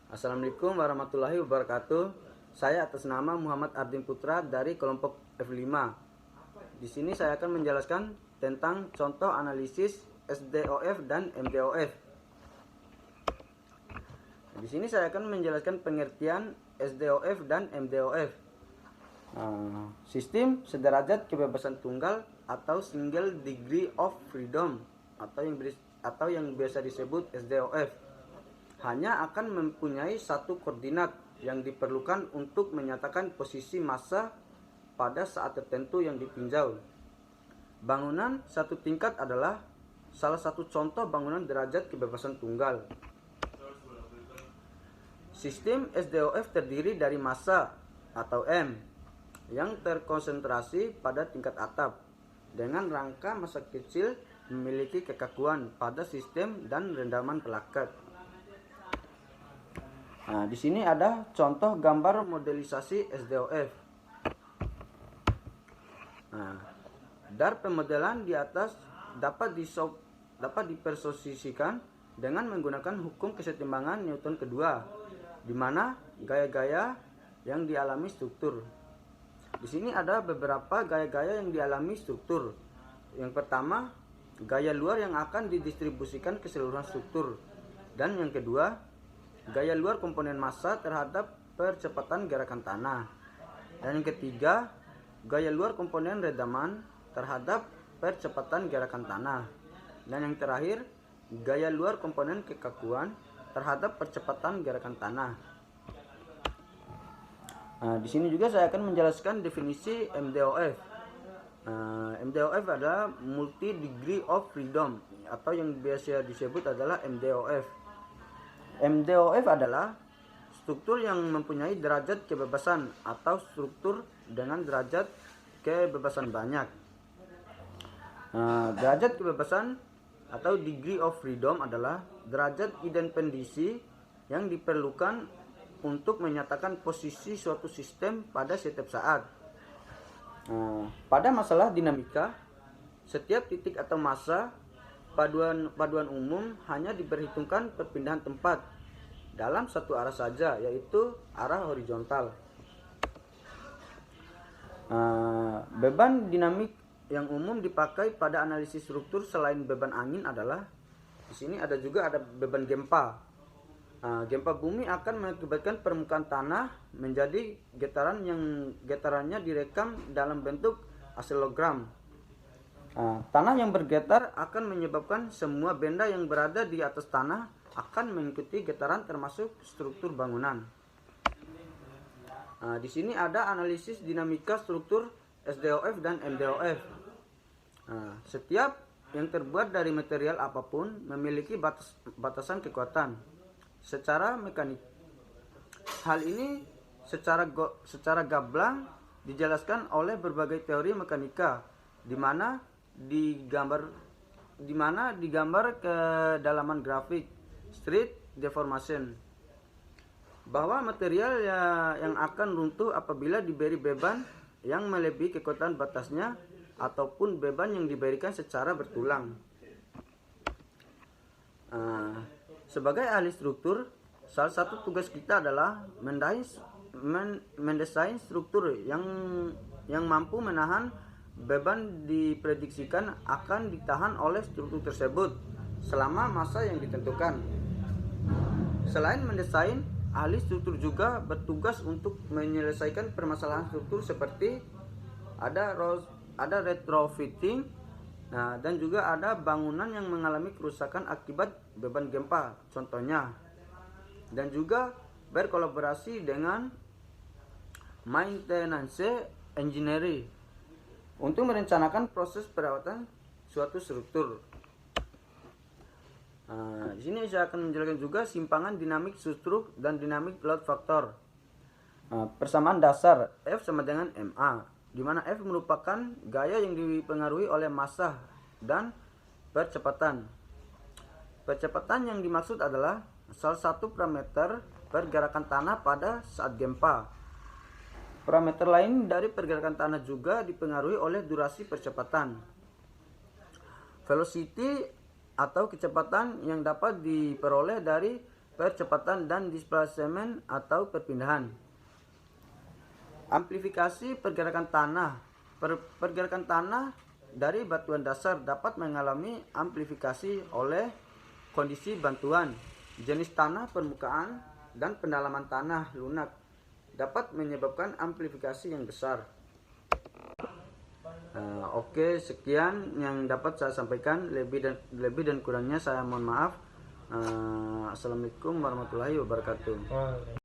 Assalamualaikum warahmatullahi wabarakatuh. Saya atas nama Muhammad Ardin Putra dari kelompok F5. Di sini saya akan menjelaskan tentang contoh analisis SDOF dan MDOF. Di sini saya akan menjelaskan pengertian SDOF dan MDOF. Sistem sederajat kebebasan tunggal atau single degree of freedom atau yang biasa disebut SDOF hanya akan mempunyai satu koordinat yang diperlukan untuk menyatakan posisi massa pada saat tertentu yang ditinjau. Bangunan satu tingkat adalah salah satu contoh bangunan derajat kebebasan tunggal. Sistem SDOF terdiri dari massa atau M yang terkonsentrasi pada tingkat atap dengan rangka massa kecil memiliki kekakuan pada sistem dan rendaman pelakat. Di sini ada contoh gambar modelisasi SDOF. Dari pemodelan di atas dapat dipersosiasikan dengan menggunakan hukum kesetimbangan Newton kedua, di mana gaya-gaya yang dialami struktur. Di sini ada beberapa gaya-gaya yang dialami struktur. Yang pertama, gaya luar yang akan didistribusikan ke seluruh struktur, dan yang kedua, gaya luar komponen massa terhadap percepatan gerakan tanah. Dan yang ketiga, gaya luar komponen rendaman terhadap percepatan gerakan tanah. Dan yang terakhir, gaya luar komponen kekakuan terhadap percepatan gerakan tanah. Di sini juga saya akan menjelaskan definisi MDOF. MDOF adalah multi degree of freedom atau yang biasa disebut adalah MDOF. MDOF adalah struktur yang mempunyai derajat kebebasan atau struktur dengan derajat kebebasan banyak. Derajat kebebasan atau degree of freedom adalah derajat independensi yang diperlukan untuk menyatakan posisi suatu sistem pada setiap saat. Pada masalah dinamika, setiap titik atau massa paduan umum hanya diperhitungkan perpindahan tempat dalam satu arah saja, yaitu arah horizontal. Beban dinamik yang umum dipakai pada analisis struktur selain beban angin adalah, di sini ada beban gempa. Gempa bumi akan mengakibatkan permukaan tanah menjadi getaran yang getarannya direkam dalam bentuk akselogram. Tanah yang bergetar akan menyebabkan semua benda yang berada di atas tanah akan mengikuti getaran termasuk struktur bangunan. Di sini ada analisis dinamika struktur SDOF dan MDOF. Setiap yang terbuat dari material apapun memiliki batasan kekuatan secara mekanik. Hal ini secara gamblang dijelaskan oleh berbagai teori mekanika, di mana digambar kedalaman grafik street deformation, bahwa material yang akan runtuh apabila diberi beban yang melebihi kekuatan batasnya ataupun beban yang diberikan secara bertulang. Sebagai ahli struktur, salah satu tugas kita adalah mendesain struktur yang mampu menahan beban diprediksikan akan ditahan oleh struktur tersebut selama masa yang ditentukan. Selain mendesain, ahli struktur juga bertugas untuk menyelesaikan permasalahan struktur seperti ada retrofitting, dan juga ada bangunan yang mengalami kerusakan akibat beban gempa, contohnya, dan juga berkolaborasi dengan maintenance engineering untuk merencanakan proses perawatan suatu struktur. Di sini saya akan menjelaskan juga simpangan dinamik struktur dan dinamik load factor. Persamaan dasar F sama dengan MA, di mana F merupakan gaya yang dipengaruhi oleh massa dan percepatan. Percepatan yang dimaksud adalah salah satu parameter pergerakan tanah pada saat gempa. Parameter lain dari pergerakan tanah juga dipengaruhi oleh durasi percepatan. Velocity atau kecepatan yang dapat diperoleh dari percepatan dan displacement atau perpindahan. Amplifikasi pergerakan tanah. Pergerakan tanah dari batuan dasar dapat mengalami amplifikasi oleh kondisi bantuan, jenis tanah permukaan, dan pendalaman tanah lunak dapat menyebabkan amplifikasi yang besar. Oke, sekian yang dapat saya sampaikan. Lebih dan kurangnya saya mohon maaf. Assalamualaikum warahmatullahi wabarakatuh.